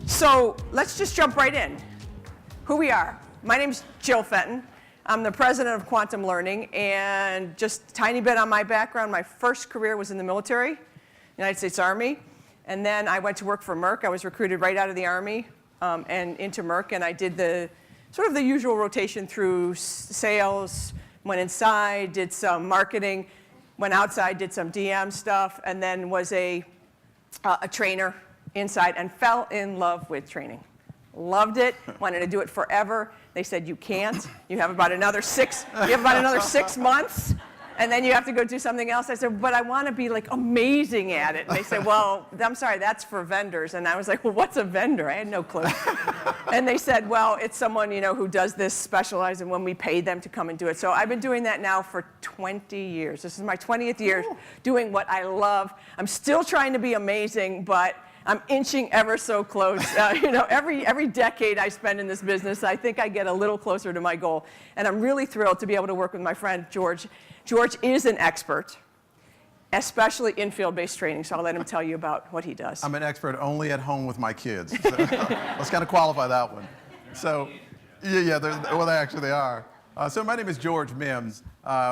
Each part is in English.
So let's just jump right in. Who we are. My name's Jill Fenton. I'm the president of Quantum Learning, and just a tiny bit on my background. My first career was in the military, United States Army, and then I went to work for Merck. I was recruited right out of the Army and into Merck, and I did the sort of the usual rotation through sales, went inside, did some marketing, went outside, did some DM stuff, and then was a trainer inside and fell in love with training. Loved it, wanted to do it forever. They said, you can't. You have about another 6 months, and then you have to go do something else. I said, but I want to be like amazing at it. And they said, well, I'm sorry, that's for vendors. And I was like, well, what's a vendor? I had no clue. And they said, well, it's someone, you know, who does this specialized, and when we pay them to come and do it. So I've been doing that now for 20 years. This is my 20th year doing what I love. I'm still trying to be amazing, but I'm inching ever so close. You know, every decade I spend in this business, I think I get a little closer to my goal. And I'm really thrilled to be able to work with my friend George. George is an expert, especially in field-based training, so I'll let him tell you about what he does. I'm an expert only at home with my kids. So let's kind of qualify that one. So, yeah, they are. So my name is George Mims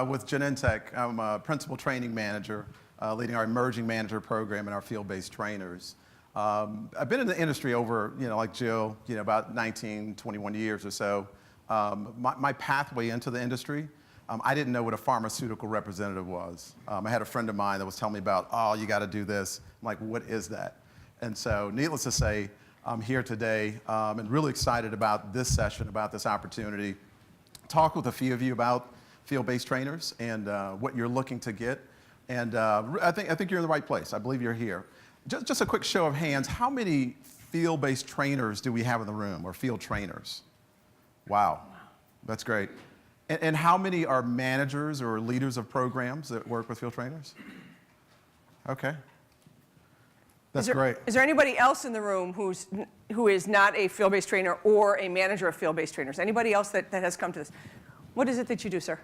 with Genentech. I'm a principal training manager, leading our emerging manager program and our field-based trainers. I've been in the industry over, like Jill, about 19, 21 years or so. My pathway into the industry, I didn't know what a pharmaceutical representative was. I had a friend of mine that was telling me about, oh, you got to do this. I'm like, what is that? And so, needless to say, I'm here today and really excited about this session, about this opportunity. Talk with a few of you about field-based trainers and what you're looking to get. And I think you're in the right place. I believe you're here. Just a quick show of hands, how many field-based trainers do we have in the room, or field trainers? Wow, that's great. And how many are managers or leaders of programs that work with field trainers? Okay, that's great. Is there anybody else in the room who is not a field-based trainer or a manager of field-based trainers? Anybody else that has come to this? What is it that you do, sir?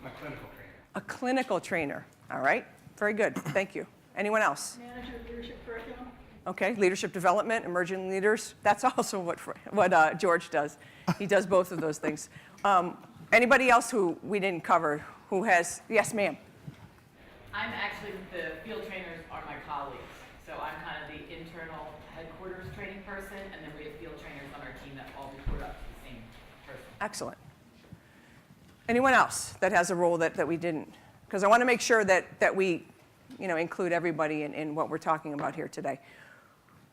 I'm a clinical trainer. A clinical trainer, all right, very good, thank you. Anyone else? Manager of leadership curriculum. Okay, leadership development, emerging leaders. That's also what George does. He does both of those things. Anybody else who we didn't cover who has, yes, ma'am? I'm actually, the field trainers are my colleagues. So I'm kind of the internal headquarters training person, and then we have field trainers on our team that all report up to the same person. Excellent. Anyone else that has a role that we didn't? Because I want to make sure that we include everybody in what we're talking about here today.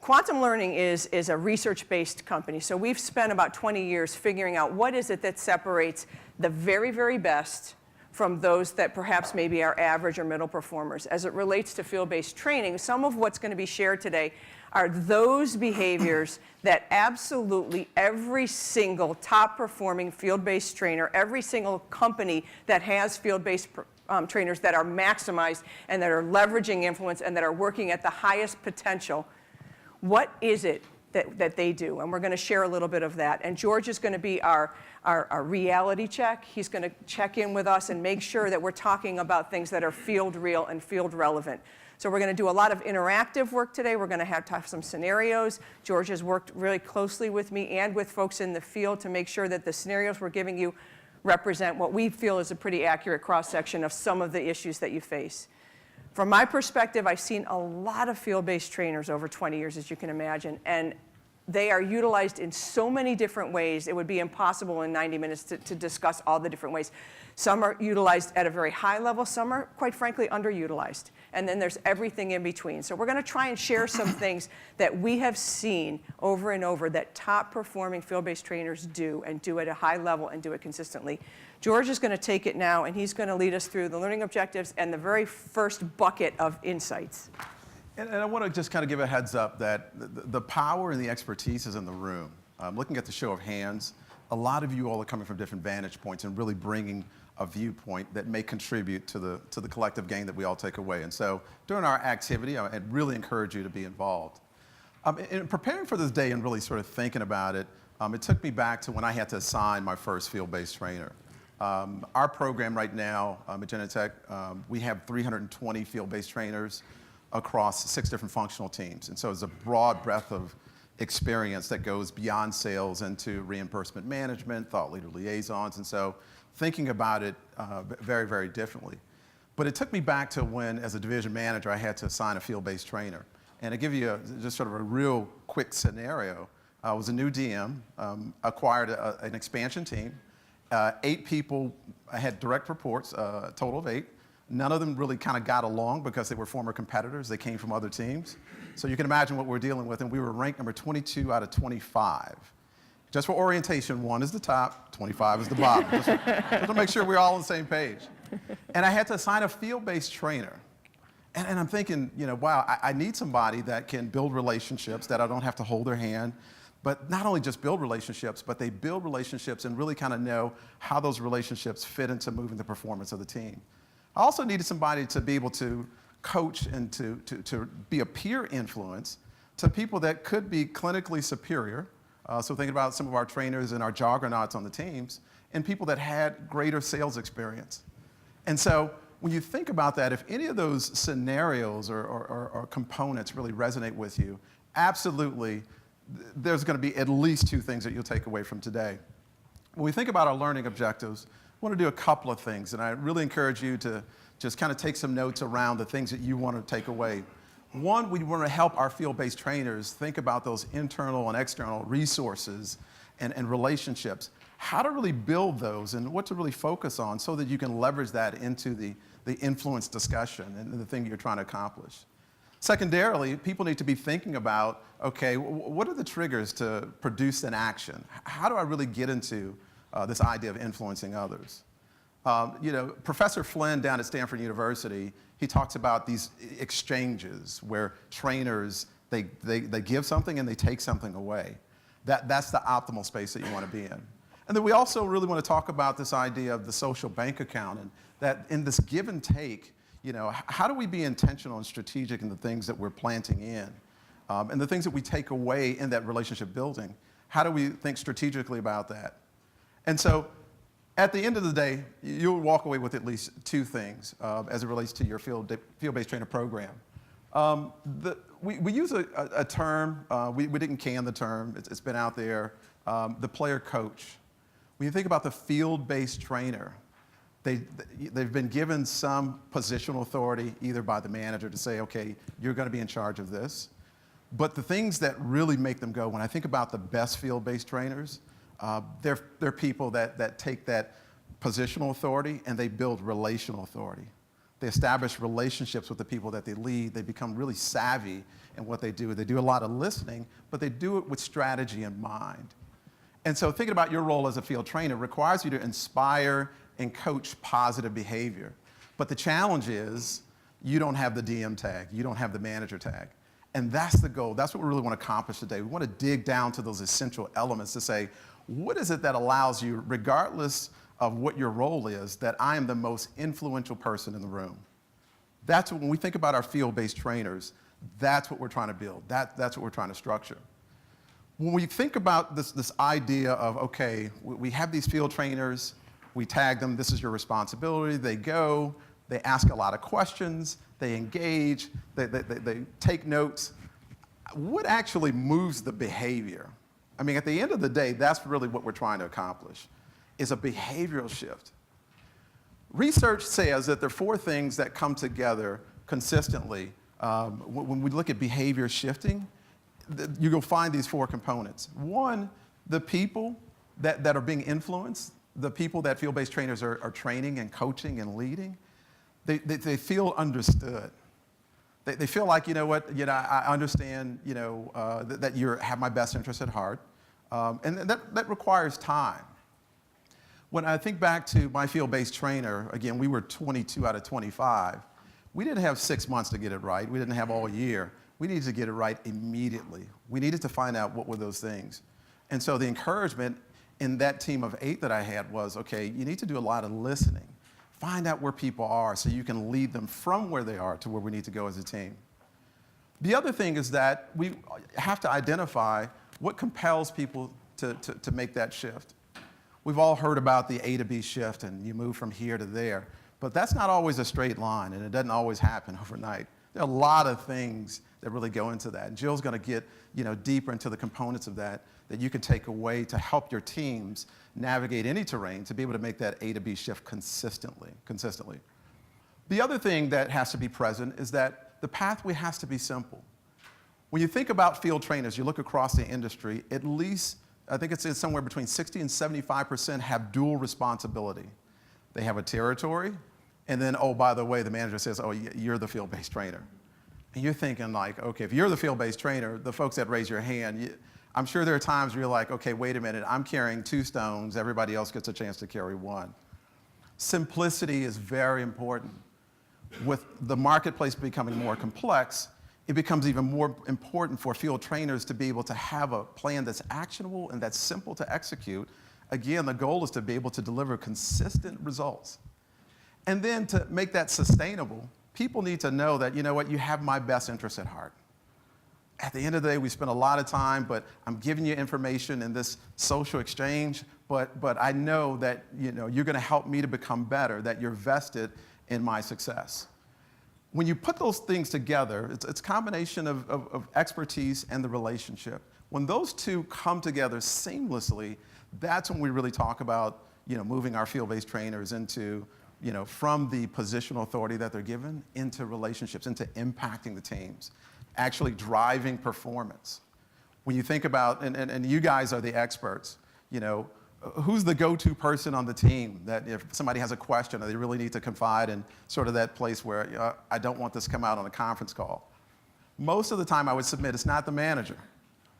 Quantum Learning is a research-based company, so we've spent about 20 years figuring out what is it that separates the very, very best from those that perhaps maybe are average or middle performers. As it relates to field-based training, some of what's going to be shared today are those behaviors that absolutely every single top-performing field-based trainer, every single company that has field-based trainers that are maximized and that are leveraging influence and that are working at the highest potential, what is it that they do? And we're going to share a little bit of that. And George is going to be our reality check. He's going to check in with us and make sure that we're talking about things that are field real and field relevant. So we're going to do a lot of interactive work today. We're going to have some scenarios. George has worked really closely with me and with folks in the field to make sure that the scenarios we're giving you represent what we feel is a pretty accurate cross-section of some of the issues that you face. From my perspective, I've seen a lot of field-based trainers over 20 years, as you can imagine, and they are utilized in so many different ways, it would be impossible in 90 minutes to discuss all the different ways. Some are utilized at a very high level, some are, quite frankly, underutilized. And then there's everything in between. So we're going to try and share some things that we have seen over and over that top-performing field-based trainers do, and do at a high level and do it consistently. George is going to take it now, and he's going to lead us through the learning objectives and the very first bucket of insights. And I want to just kind of give a heads up that the power and the expertise is in the room. Looking at the show of hands, a lot of you all are coming from different vantage points and really bringing a viewpoint that may contribute to the collective gain that we all take away. And so during our activity, I'd really encourage you to be involved. In preparing for this day and really sort of thinking about it, it took me back to when I had to assign my first field-based trainer. Our program right now at Genentech, we have 320 field-based trainers across 6 different functional teams. And so it's a broad breadth of experience that goes beyond sales into reimbursement management, thought leader liaisons. And so thinking about it very, very differently. But it took me back to when, as a division manager, I had to assign a field-based trainer. And to give you just sort of a real quick scenario, I was a new DM, acquired an expansion team. 8 people, I had direct reports, a total of 8. None of them really kind of got along because they were former competitors. They came from other teams. So you can imagine what we're dealing with, and we were ranked number 22 out of 25. Just for orientation, 1 is the top, 25 is the bottom. just to make sure we're all on the same page. And I had to assign a field-based trainer. And I'm thinking, wow, I need somebody that can build relationships, that I don't have to hold their hand, but not only just build relationships, but they build relationships and really kind of know how those relationships fit into moving the performance of the team. I also needed somebody to be able to coach and to be a peer influence to people that could be clinically superior. So thinking about some of our trainers and our juggernauts on the teams, and people that had greater sales experience. And so when you think about that, if any of those scenarios or components really resonate with you, absolutely, there's going to be at least 2 things that you'll take away from today. When we think about our learning objectives, I want to do a couple of things, and I really encourage you to just kind of take some notes around the things that you want to take away. One, we want to help our field-based trainers think about those internal and external resources and relationships, how to really build those and what to really focus on so that you can leverage that into the influence discussion and the thing you're trying to accomplish. Secondarily, people need to be thinking about, okay, what are the triggers to produce an action? How do I really get into this idea of influencing others? Professor Flynn down at Stanford University, he talks about these exchanges where trainers, they give something and they take something away. That's the optimal space that you want to be in. And then we also really want to talk about this idea of the social bank account, and that in this give and take, how do we be intentional and strategic in the things that we're planting in, and the things that we take away in that relationship building? How do we think strategically about that? And so at the end of the day, you'll walk away with at least 2 things as it relates to your field-based trainer program. We use a term, we didn't can the term, it's been out there, the player coach. When you think about the field-based trainer, they've been given some positional authority, either by the manager to say, okay, you're going to be in charge of this. But the things that really make them go, when I think about the best field-based trainers, they're people that take that positional authority and they build relational authority. They establish relationships with the people that they lead. They become really savvy in what they do. They do a lot of listening, but they do it with strategy in mind. And so thinking about your role as a field trainer requires you to inspire and coach positive behavior. But the challenge is you don't have the DM tag. You don't have the manager tag. And that's the goal. That's what we really want to accomplish today. We want to dig down to those essential elements to say, what is it that allows you, regardless of what your role is, that I am the most influential person in the room? That's when we think about our field-based trainers, that's what we're trying to build. That's what we're trying to structure. When we think about this idea of, okay, we have these field trainers, we tag them, this is your responsibility, they go, they ask a lot of questions, they engage, they take notes. What actually moves the behavior? I mean, at the end of the day, that's really what we're trying to accomplish, is a behavioral shift. Research says that there are 4 things that come together consistently. When we look at behavior shifting, you'll find these 4 components. 1, the people that are being influenced, the people that field-based trainers are training and coaching and leading, they feel understood. They feel like, I understand, that you have my best interest at heart. And that requires time. When I think back to my field-based trainer, again, we were 22 out of 25. We didn't have 6 months to get it right. We didn't have all year. We needed to get it right immediately. We needed to find out what were those things. And so the encouragement in that team of 8 that I had was, okay, you need to do a lot of listening. Find out where people are so you can lead them from where they are to where we need to go as a team. The other thing is that we have to identify what compels people to make that shift. We've all heard about the A to B shift and you move from here to there, but that's not always a straight line and it doesn't always happen overnight. There are a lot of things that really go into that. And Jill's going to get deeper into the components of that you can take away to help your teams navigate any terrain to be able to make that A to B shift consistently. The other thing that has to be present is that the pathway has to be simple. When you think about field trainers, you look across the industry, at least, I think it's somewhere between 60 and 75% have dual responsibility. They have a territory, and then, oh, by the way, the manager says, oh, you're the field-based trainer. And you're thinking like, okay, if you're the field-based trainer, the folks that raise your hand, I'm sure there are times where you're like, okay, wait a minute, I'm carrying 2 stones, everybody else gets a chance to carry 1. Simplicity is very important. With the marketplace becoming more complex, it becomes even more important for field trainers to be able to have a plan that's actionable and that's simple to execute. Again, the goal is to be able to deliver consistent results. And then to make that sustainable, people need to know that, you have my best interest at heart. At the end of the day, we spend a lot of time, but I'm giving you information in this social exchange, but I know that, you're going to help me to become better, that you're vested in my success. When you put those things together, it's a combination of expertise and the relationship. When those two come together seamlessly, that's when we really talk about, moving our field-based trainers into, from the positional authority that they're given into relationships, into impacting the teams, actually driving performance. When you think about, and you guys are the experts, who's the go-to person on the team that if somebody has a question or they really need to confide in sort of that place where I don't want this to come out on a conference call? Most of the time I would submit it's not the manager,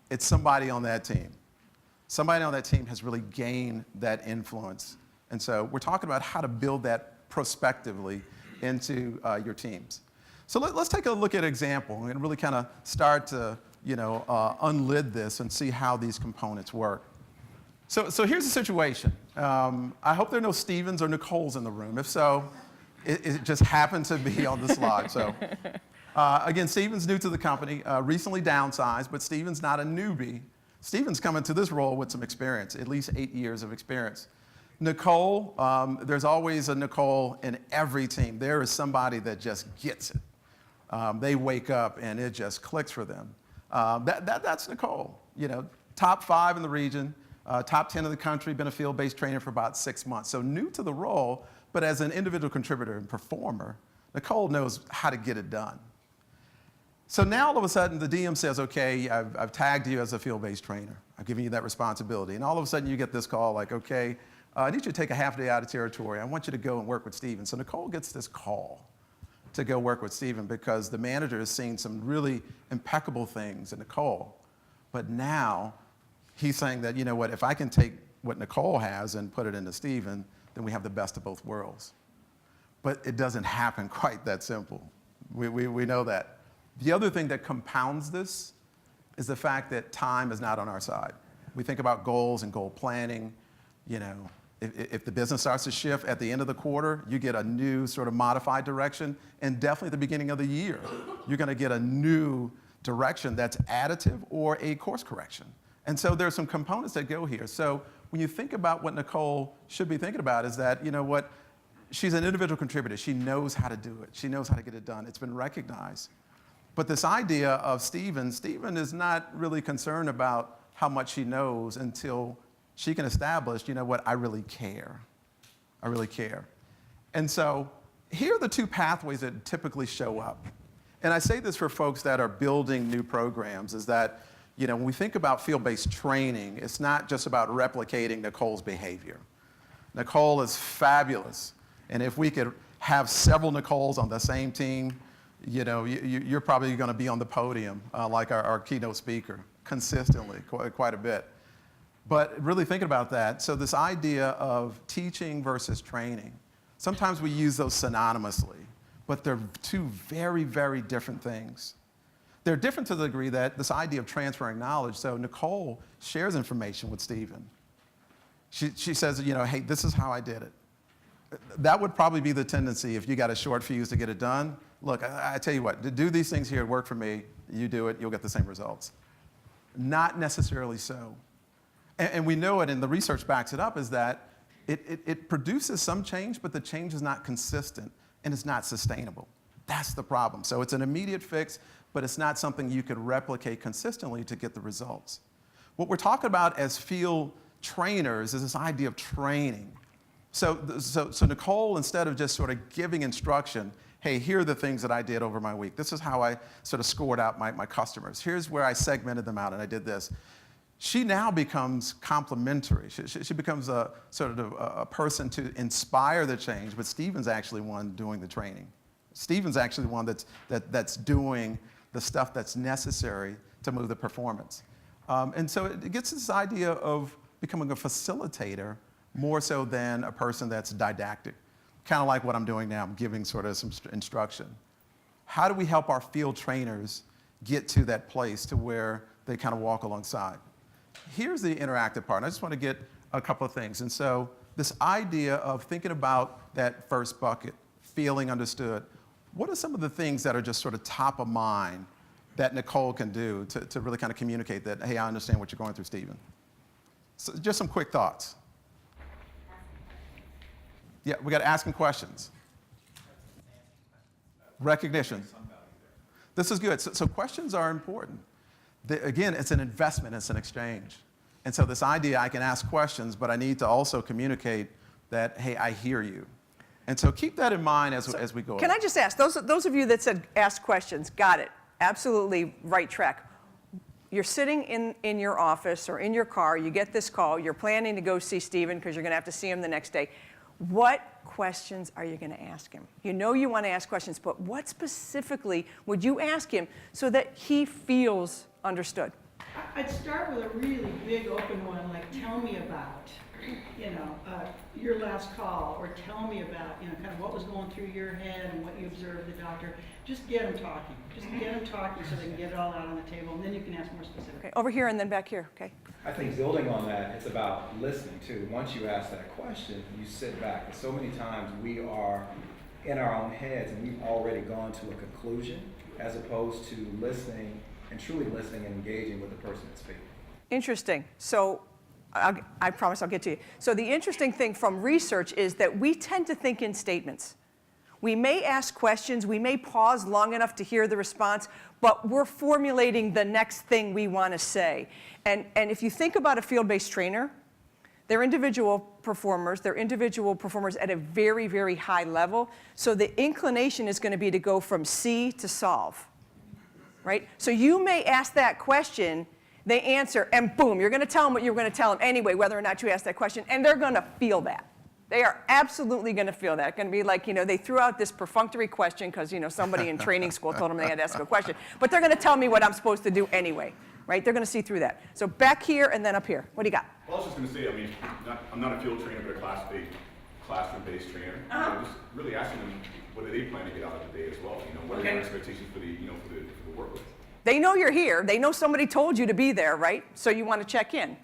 it's somebody on that team. Somebody on that team has really gained that influence. And so we're talking about how to build that prospectively into your teams. So let's take a look at an example and really kind of start to unlid this and see how these components work. So here's the situation. I hope there are no Stevens or Nicoles in the room. If so, it just happened to be on the slide. So again, Steven's new to the company, recently downsized, but Steven's not a newbie. Steven's coming to this role with some experience, at least 8 years of experience. Nicole, there's always a Nicole in every team. There is somebody that just gets it. They wake up and it just clicks for them. That's Nicole. Top 5 in the region. Top 10 in the country, been a field-based trainer for about 6 months. So new to the role, but as an individual contributor and performer, Nicole knows how to get it done. So now all of a sudden the DM says, okay, I've tagged you as a field-based trainer. I've given you that responsibility. And all of a sudden you get this call like, okay, I need you to take a half day out of territory. I want you to go and work with Steven. So Nicole gets this call to go work with Steven because the manager has seen some really impeccable things in Nicole. But now he's saying that, if I can take what Nicole has and put it into Steven, then we have the best of both worlds. But it doesn't happen quite that simple. We know that. The other thing that compounds this is the fact that time is not on our side. We think about goals and goal planning. If the business starts to shift at the end of the quarter, you get a new sort of modified direction. And definitely at the beginning of the year, you're going to get a new direction that's additive or a course correction. And so there's some components that go here. So when you think about what Nicole should be thinking about is that, she's an individual contributor. She knows how to do it. She knows how to get it done. It's been recognized. But this idea of Steven is not really concerned about how much she knows until she can establish, I really care. I really care. And so here are the 2 pathways that typically show up. And I say this for folks that are building new programs is that, when we think about field-based training, it's not just about replicating Nicole's behavior. Nicole is fabulous. And if we could have several Nicoles on the same team, you're probably going to be on the podium like our keynote speaker consistently, quite a bit. But really thinking about that, so this idea of teaching versus training, sometimes we use those synonymously, but they're 2 very, very different things. They're different to the degree that this idea of transferring knowledge, so Nicole shares information with Steven. She says, hey, this is how I did it. That would probably be the tendency if you got a short fuse to get it done. Look, I tell you what, to do these things here work for me, you do it, you'll get the same results. Not necessarily so. And we know it, and the research backs it up, is that it produces some change, but the change is not consistent and it's not sustainable. That's the problem. So it's an immediate fix, but it's not something you could replicate consistently to get the results. What we're talking about as field trainers is this idea of training. So Nicole, instead of just sort of giving instruction, hey, here are the things that I did over my week. This is how I sort of scored out my customers. Here's where I segmented them out and I did this. She now becomes complementary. She becomes a sort of a person to inspire the change, but Stephen's actually one doing the training. Stephen's actually the one that's doing the stuff that's necessary to move the performance. And so it gets this idea of becoming a facilitator more so than a person that's didactic. Kind of like what I'm doing now, I'm giving sort of some instruction. How do we help our field trainers get to that place to where they kind of walk alongside? Here's the interactive part. And I just want to get a couple of things. And so this idea of thinking about that first bucket, feeling understood, what are some of the things that are just sort of top of mind that Nicole can do to really kind of communicate that, hey, I understand what you're going through, Stephen? So just some quick thoughts. Yeah, we got asking questions. Recognition. This is good. So questions are important. Again, it's an investment, it's an exchange. And so this idea, I can ask questions, but I need to also communicate that, hey, I hear you. And so keep that in mind as we go. Can I just ask, those of you that said ask questions, got it, absolutely right track. You're sitting in your office or in your car, you get this call, you're planning to go see Stephen because you're going to have to see him the next day. What questions are you going to ask him? You know you want to ask questions, but what specifically would you ask him so that he feels understood? I'd start with a really big open one, like tell me about, your last call, or tell me about, kind of what was going through your head and what you observed the doctor. Just get them talking. Just get them talking so they can get it all out on the table, and then you can ask more specific. Okay, over here and then back here, okay? I think building on that, it's about listening too. Once you ask that question, you sit back. And so many times we are in our own heads and we've already gone to a conclusion as opposed to listening and truly listening and engaging with the person that's speaking. Interesting. So I promise I'll get to you. So the interesting thing from research is that we tend to think in statements. We may ask questions, we may pause long enough to hear the response, but we're formulating the next thing we want to say. And if you think about a field-based trainer, they're individual performers at a very, very high level. So the inclination is going to be to go from see to solve, right? So you may ask that question, they answer, and boom, you're going to tell them what you're going to tell them anyway, whether or not you ask that question, and they're going to feel that. They are absolutely going to feel that. It's going to be like, they threw out this perfunctory question because, somebody in training school told them they had to ask a question. But they're going to tell me what I'm supposed to do anyway, right? They're going to see through that. So back here and then up here. What do you got? Well, I was just going to say, I'm not a field trainer, but a classroom-based trainer. Just really asking them, what do they plan to get out of the day as well? What are their expectations for the work with? They know you're here. They know somebody told you to be there, right? So you want to check in.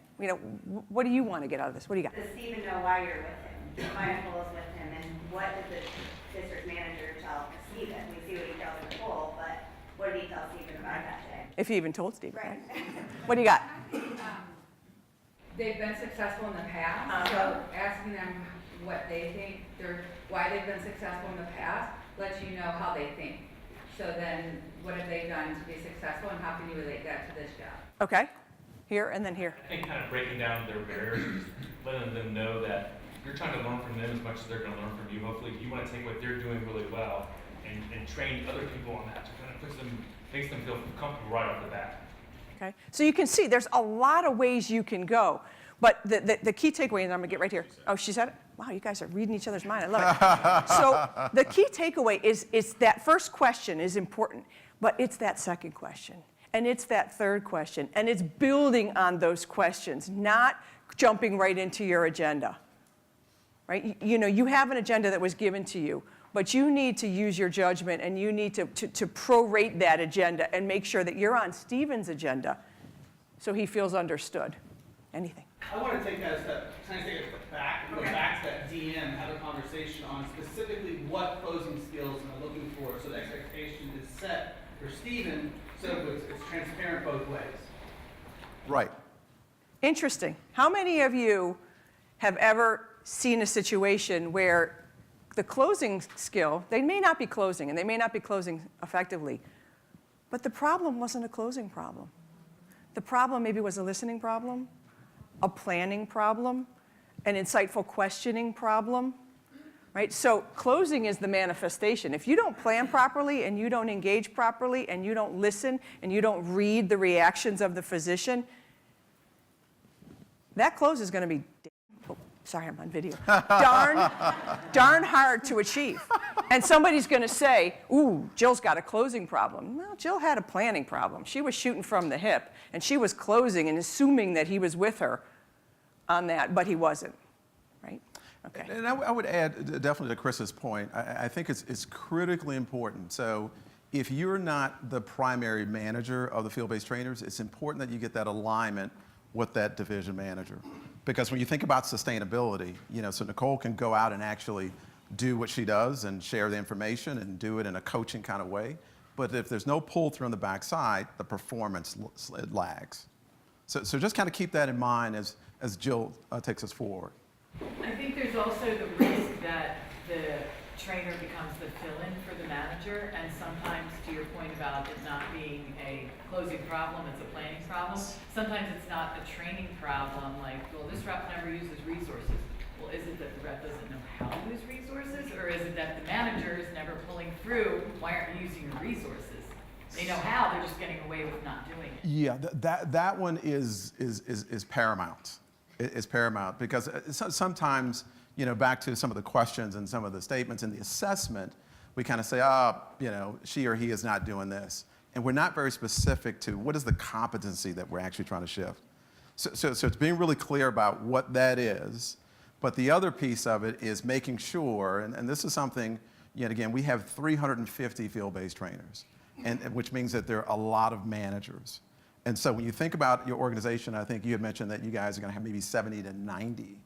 What do you want to get out of this? What do you got? Does Stephen know why you're with him? My goal is with him, and what did the district manager tell Stephen? We see what he tells Nicole, but what did he tell Stephen about that day? If he even told Stephen, Right. What do you got? They've been successful in the past, so asking them what they think, why they've been successful in the past, lets you know how they think. So then, what have they done to be successful, and how can you relate that to this job? Okay. Here and then here. I think kind of breaking down their barriers, letting them know that you're trying to learn from them as much as they're going to learn from you. Hopefully, you want to take what they're doing really well and train other people on that. So kind of makes them feel comfortable right off the bat. Okay. So you can see there's a lot of ways you can go. But the key takeaway, and I'm going to get right here. Oh, she said it? Wow, you guys are reading each other's mind. I love it. So the key takeaway is that first question is important, but it's that second question. And it's that third question. And it's building on those questions, not jumping right into your agenda. Right? You have an agenda that was given to you, but you need to use your judgment and you need to prorate that agenda and make sure that you're on Stephen's agenda so he feels understood. Anything? I want to take that a step, kind of take a step back and go back to that DM, have a conversation on specifically what closing skills am I looking for, so the expectation is set for Stephen, so it's transparent both ways. Right. Interesting. How many of you have ever seen a situation where the closing skill, they may not be closing, and they may not be closing effectively, but the problem wasn't a closing problem. The problem maybe was a listening problem, a planning problem, an insightful questioning problem, right? So closing is the manifestation. If you don't plan properly and you don't engage properly and you don't listen and you don't read the reactions of the physician, that close is going to be, oh, sorry, I'm on video, darn hard to achieve. And somebody's going to say, ooh, Jill's got a closing problem. Well, Jill had a planning problem. She was shooting from the hip, and she was closing and assuming that he was with her on that, but he wasn't, right? Okay. And I would add definitely to Chris's point, I think it's critically important. So if you're not the primary manager of the field-based trainers, it's important that you get that alignment with that division manager. Because when you think about sustainability, so Nicole can go out and actually do what she does and share the information and do it in a coaching kind of way. But if there's no pull-through on the backside, the performance lags. So just kind of keep that in mind as Jill takes us forward. I think there's also the risk that the trainer becomes the fill-in for the manager, and sometimes, to your point about it not being a closing problem, it's a planning problem. Sometimes it's not a training problem, like, well, this rep never uses resources. Well, is it that the rep doesn't know how to use resources, or is it that the manager is never pulling through, why aren't you using your resources? They know how, they're just getting away with not doing it. Yeah, that one is paramount. It's paramount because sometimes, back to some of the questions and some of the statements in the assessment, we kind of say, she or he is not doing this. And we're not very specific to what is the competency that we're actually trying to shift. So it's being really clear about what that is. But the other piece of it is making sure, and this is something, again, we have 350 field-based trainers, which means that there are a lot of managers. And so when you think about your organization, I think you had mentioned that you guys are going to have maybe 70 to 90.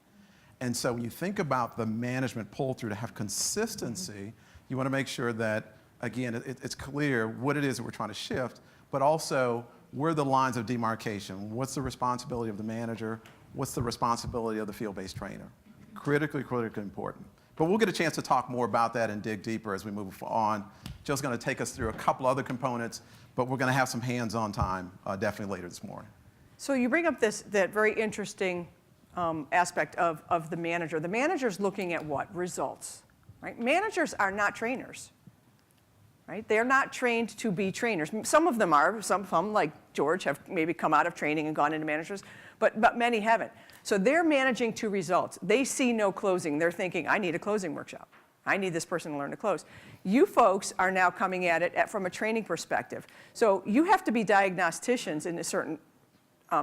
And so when you think about the management pull-through to have consistency, you want to make sure that, again, it's clear what it is that we're trying to shift, but also where are the lines of demarcation? What's the responsibility of the manager? What's the responsibility of the field-based trainer? Critically important. But we'll get a chance to talk more about that and dig deeper as we move on. Jill's going to take us through a couple other components, but we're going to have some hands-on time definitely later this morning. So you bring up that very interesting aspect of the manager. The manager's looking at what? Results, right? Managers are not trainers, right? They're not trained to be trainers. Some of them are. Some of them, like George, have maybe come out of training and gone into managers, but many haven't. So they're managing to results. They see no closing. They're thinking, I need a closing workshop. I need this person to learn to close. You folks are now coming at it from a training perspective. So you have to be diagnosticians in a certain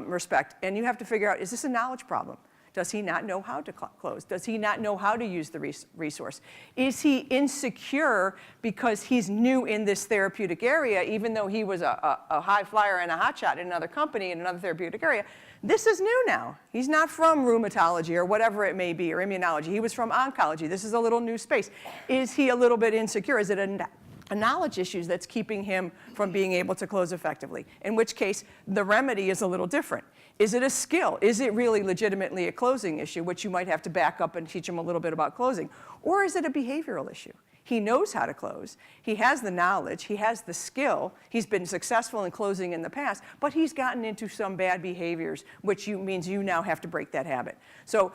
respect, and you have to figure out, is this a knowledge problem? Does he not know how to close? Does he not know how to use the resource? Is he insecure because he's new in this therapeutic area, even though he was a high flyer and a hotshot in another company in another therapeutic area? This is new now. He's not from rheumatology or whatever it may be, or immunology. He was from oncology. This is a little new space. Is he a little bit insecure? Is it a knowledge issue that's keeping him from being able to close effectively? In which case, the remedy is a little different. Is it a skill? Is it really legitimately a closing issue, which you might have to back up and teach him a little bit about closing? Or is it a behavioral issue? He knows how to close. He has the knowledge. He has the skill. He's been successful in closing in the past, but he's gotten into some bad behaviors, which means you now have to break that habit. So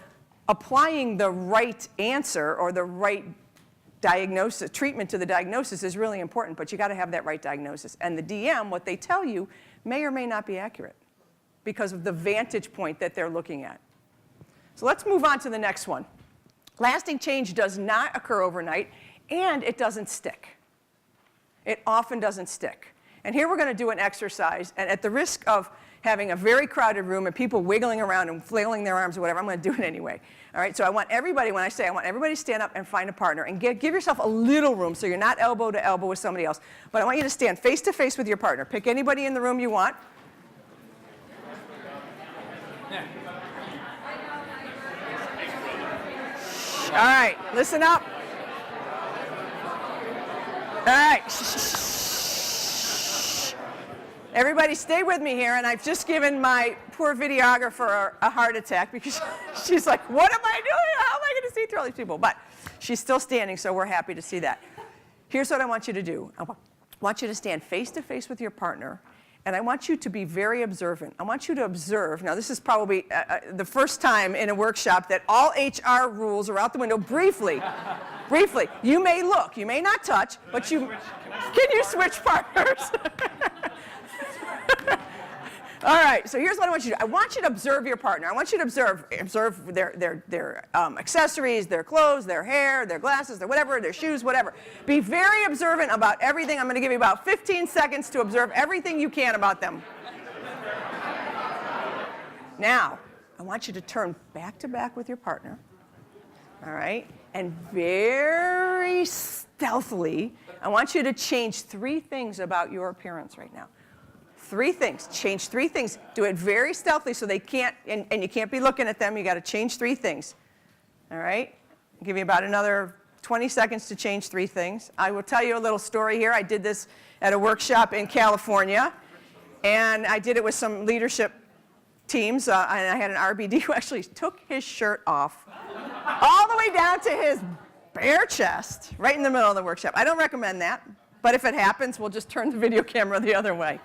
applying the right answer or the right diagnosis, treatment to the diagnosis is really important, but you got to have that right diagnosis. And the DM, what they tell you, may or may not be accurate because of the vantage point that they're looking at. So let's move on to the next one. Lasting change does not occur overnight, and it doesn't stick. It often doesn't stick. And here we're going to do an exercise, and at the risk of having a very crowded room and people wiggling around and flailing their arms or whatever, I'm going to do it anyway. All right, so I want everybody, when I say I want everybody to stand up and find a partner, and give yourself a little room so you're not elbow to elbow with somebody else. But I want you to stand face to face with your partner. Pick anybody in the room you want. All right, listen up. All right. Everybody stay with me here, and I've just given my poor videographer a heart attack because she's like, what am I doing? How am I going to see through all these people? But She's still standing, so we're happy to see that. Here's what I want you to do. I want you to stand face to face with your partner, and I want you to be very observant. I want you to observe. Now, this is probably the first time in a workshop that all HR rules are out the window briefly. Briefly. You may look, you may not touch, but you can you switch partners? All right, so here's what I want you to do. I want you to observe your partner. I want you to observe their accessories, their clothes, their hair, their glasses, their whatever, their shoes, whatever. Be very observant about everything. I'm going to give you about 15 seconds to observe everything you can about them. Now, I want you to turn back to back with your partner, all right? And very stealthily, I want you to change 3 things about your appearance right now. 3 things. Change 3 things. Do it very stealthily so they can't, and you can't be looking at them. You got to change 3 things. All right? I'll give you about another 20 seconds to change 3 things. I will tell you a little story here. I did this at a workshop in California, and I did it with some leadership teams, and I had an RBD who actually took his shirt off all the way down to his bare chest, right in the middle of the workshop. I don't recommend that, but if it happens, we'll just turn the video camera the other way.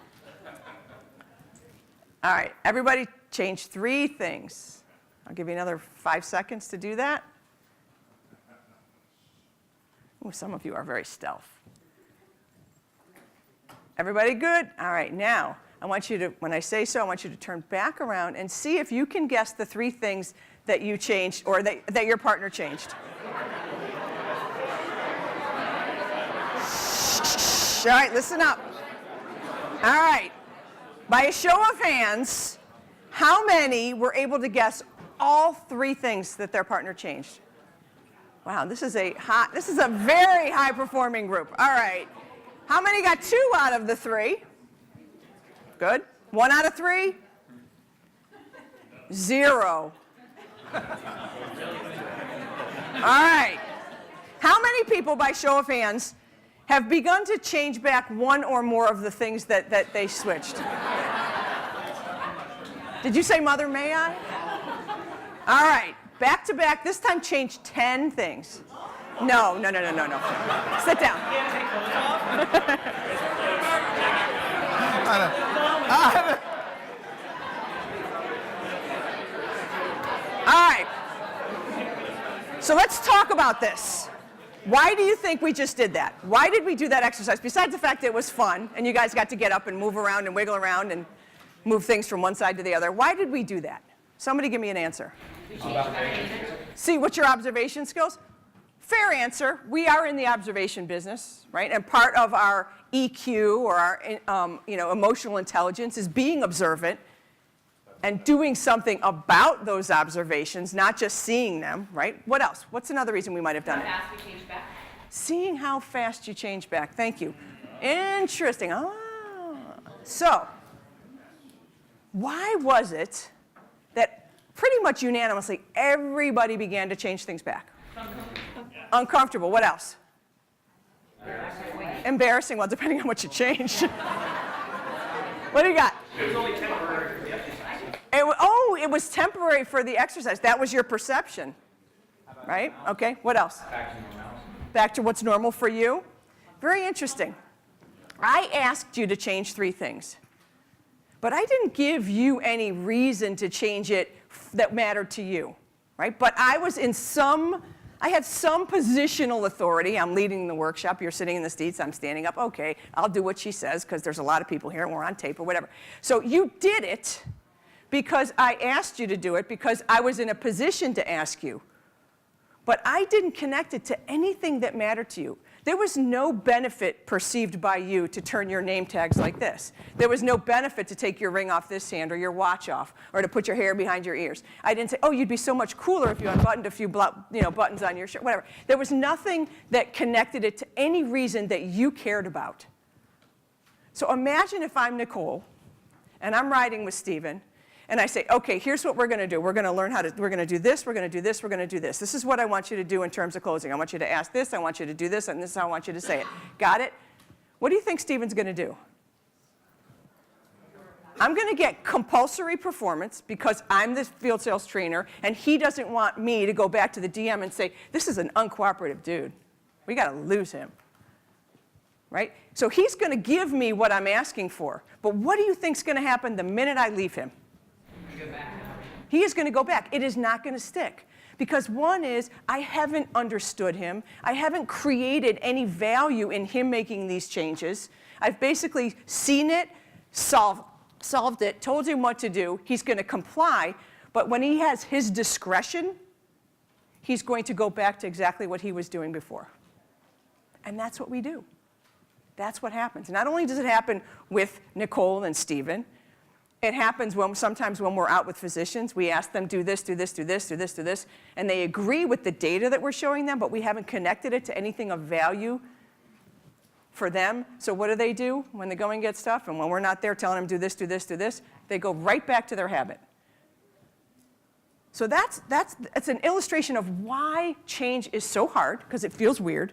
All right, everybody change 3 things. I'll give you another 5 seconds to do that. Ooh, some of you are very stealth. Everybody good? All right, now, I want you to, when I say so, I want you to turn back around and see if you can guess the 3 things that you changed or that your partner changed. Shh, all right, listen up. All right. By a show of hands, how many were able to guess all 3 things that their partner changed? Wow, this is a very high-performing group. All right. How many got 2 out of the 3? Good. 1 out of 3? 0. All right. How many people, by show of hands, have begun to change back 1 or more of the things that they switched? Did you say, Mother, may I? All right, back to back. This time change 10 things. No. Sit down. All right. So let's talk about this. Why do you think we just did that? Why did we do that exercise? Besides the fact that it was fun, and you guys got to get up and move around and wiggle around and move things from one side to the other. Why did we do that? Somebody give me an answer. See, what's your observation skills? Fair answer. We are in the observation business, right? And part of our EQ or our emotional intelligence is being observant and doing something about those observations, not just seeing them, right? What else? What's another reason we might have done it? How fast we change back. Seeing how fast you change back. Thank you. Interesting. Ah. So, why was it that pretty much unanimously everybody began to change things back? Uncomfortable. What else? Embarrassing. Well, depending on what you changed. What do you got? It was only temporary for the exercise. It was temporary for the exercise. That was your perception, right? Okay. What else? Back to normality. Back to what's normal for you. Very interesting. I asked you to change 3 things, but I didn't give you any reason to change it that mattered to you, right? But I had some positional authority. I'm leading the workshop. You're sitting in the seats. I'm standing up. Okay, I'll do what she says because there's a lot of people here and we're on tape or whatever. So you did it because I asked you to do it because I was in a position to ask you. But I didn't connect it to anything that mattered to you. There was no benefit perceived by you to turn your name tags like this. There was no benefit to take your ring off this hand or your watch off or to put your hair behind your ears. I didn't say, oh, you'd be so much cooler if you unbuttoned a few buttons on your shirt, whatever. There was nothing that connected it to any reason that you cared about. So imagine if I'm Nicole and I'm riding with Stephen and I say, okay, here's what we're going to do. We're going to learn we're going to do this, we're going to do this, we're going to do this. This is what I want you to do in terms of closing. I want you to ask this, I want you to do this, and this is how I want you to say it. Got it? What do you think Stephen's going to do? I'm going to get compulsory performance because I'm the field sales trainer, and he doesn't want me to go back to the DM and say, this is an uncooperative dude. We got to lose him. Right? So he's going to give me what I'm asking for. But what do you think is going to happen the minute I leave him? Go back. He is going to go back. It is not going to stick. Because one is, I haven't understood him. I haven't created any value in him making these changes. I've basically seen it, solved it, told him what to do. He's going to comply. But when he has his discretion, he's going to go back to exactly what he was doing before. And that's what we do. That's what happens. Not only does it happen with Nicole and Stephen, it happens sometimes when we're out with physicians. We ask them, do this, do this, do this, do this, do this, and they agree with the data that we're showing them, but we haven't connected it to anything of value for them. So what do when they go and get stuff? And when we're not there telling them, do this, do this, do this, they go right back to their habit. So it's an illustration of why change is so hard, because it feels weird,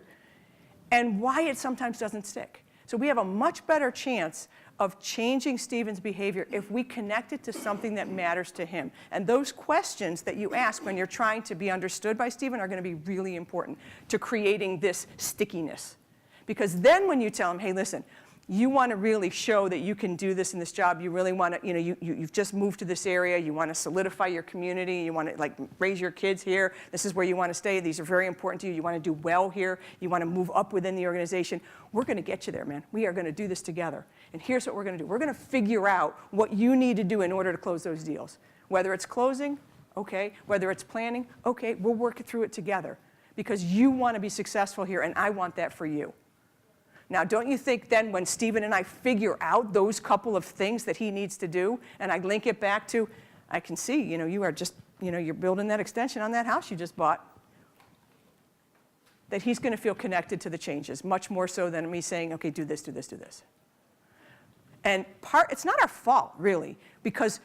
and why it sometimes doesn't stick. So we have a much better chance of changing Stephen's behavior if we connect it to something that matters to him. And those questions that you ask when you're trying to be understood by Stephen are going to be really important to creating this stickiness. Because then when you tell him, hey, listen, you want to really show that you can do this in this job. You really want to, you've just moved to this area. You want to solidify your community. You want to raise your kids here. This is where you want to stay. These are very important to you. You want to do well here. You want to move up within the organization. We're going to get you there, man. We are going to do this together. And here's what we're going to do. We're going to figure out what you need to do in order to close those deals. Whether it's closing, okay. Whether it's planning, okay. We'll work through it together because you want to be successful here, and I want that for you. Now, don't you think then when Stephen and I figure out those couple of things that he needs to do, and I link it back to, I can see, you are just, you're building that extension on that house you just bought, that he's going to feel connected to the changes, much more so than me saying, okay, do this, do this, do this. And it's not our fault, really, because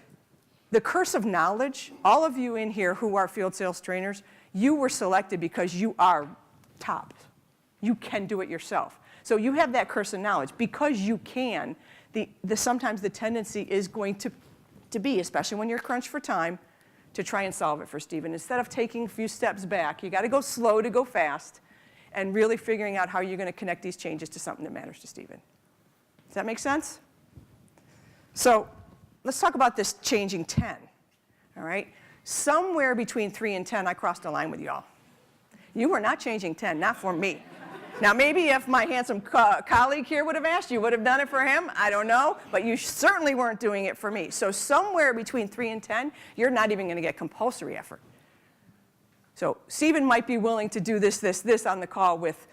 the curse of knowledge, all of you in here who are field sales trainers, you were selected because you are top. You can do it yourself. So you have that curse of knowledge. Because you can, sometimes the tendency is going to be, especially when you're crunched for time, to try and solve it for Stephen. Instead of taking a few steps back, you got to go slow to go fast, and really figuring out how you're going to connect these changes to something that matters to Stephen. Does that make sense? So let's talk about this changing 10, all right? Somewhere between 3 and 10, I crossed a line with y'all. You were not changing 10, not for me. Now, maybe if my handsome colleague here would have asked, you would have done it for him. I don't know. But you certainly weren't doing it for me. So somewhere between 3 and 10, you're not even going to get compulsory effort. So Stephen might be willing to do this on the call with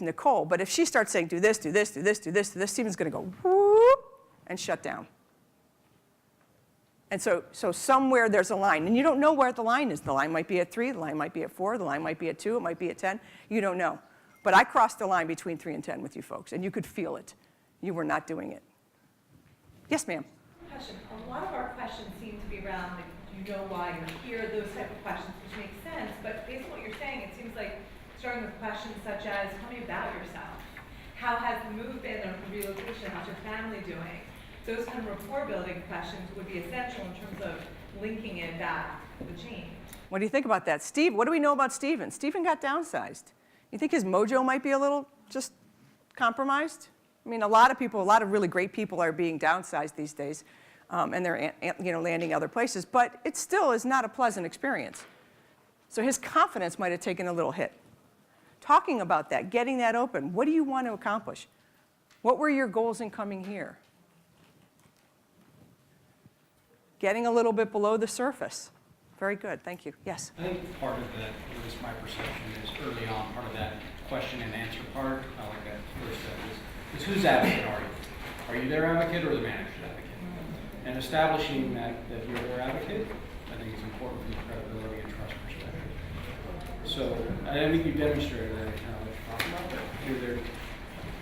Nicole. But if she starts saying, do this, do this, do this, do this, do this, Stephen's going to go whoop and shut down. And so somewhere there's a line. And you don't know where the line is. The line might be at 3. The line might be at 4. The line might be at 2. It might be at 10. You don't know. But I crossed the line between 3 and 10 with you folks, and you could feel it. You were not doing it. Yes, ma'am? Question. A lot of our questions seem to be around, you know why you're here, those type of questions, which makes sense. But based on what you're saying, it seems like starting with questions such as, tell me about yourself. How has the move been or relocation? How's your family doing? Those kind of rapport building questions would be essential in terms of linking in back the change. What do you think about that? Steve, what do we know about Stephen? Stephen got downsized. You think his mojo might be a little just compromised? I mean, a lot of really great people are being downsized these days, and they're landing other places, but it still is not a pleasant experience. So his confidence might have taken a little hit. Talking about that, getting that open, what do you want to accomplish? What were your goals in coming here? Getting a little bit below the surface. Very good, thank you. Yes? I think part of that, at least my perception, is early on, part of that question and answer part, I like that first step, is whose advocate are you? Are you their advocate or the manager's advocate? And establishing that you're their advocate, I think is important from a credibility and trust perspective. So I think you demonstrated that in kind of what you're talking about, that you're there,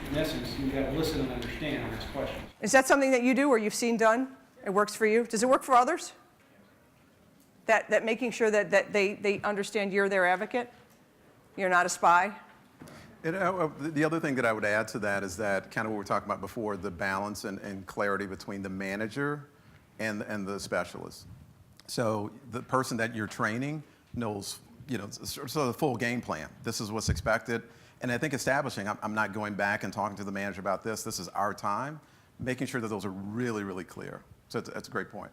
in essence, you've got to listen and understand and ask questions. Is that something that you do or you've seen done? It works for you? Does it work for others? That making sure that they understand you're their advocate? You're not a spy? The other thing that I would add to that is that kind of what we were talking about before, the balance and clarity between the manager and the specialist. So the person that you're training knows, sort of the full game plan. This is what's expected. And I think establishing, I'm not going back and talking to the manager about this. This is our time. Making sure that those are really, really clear. So that's a great point.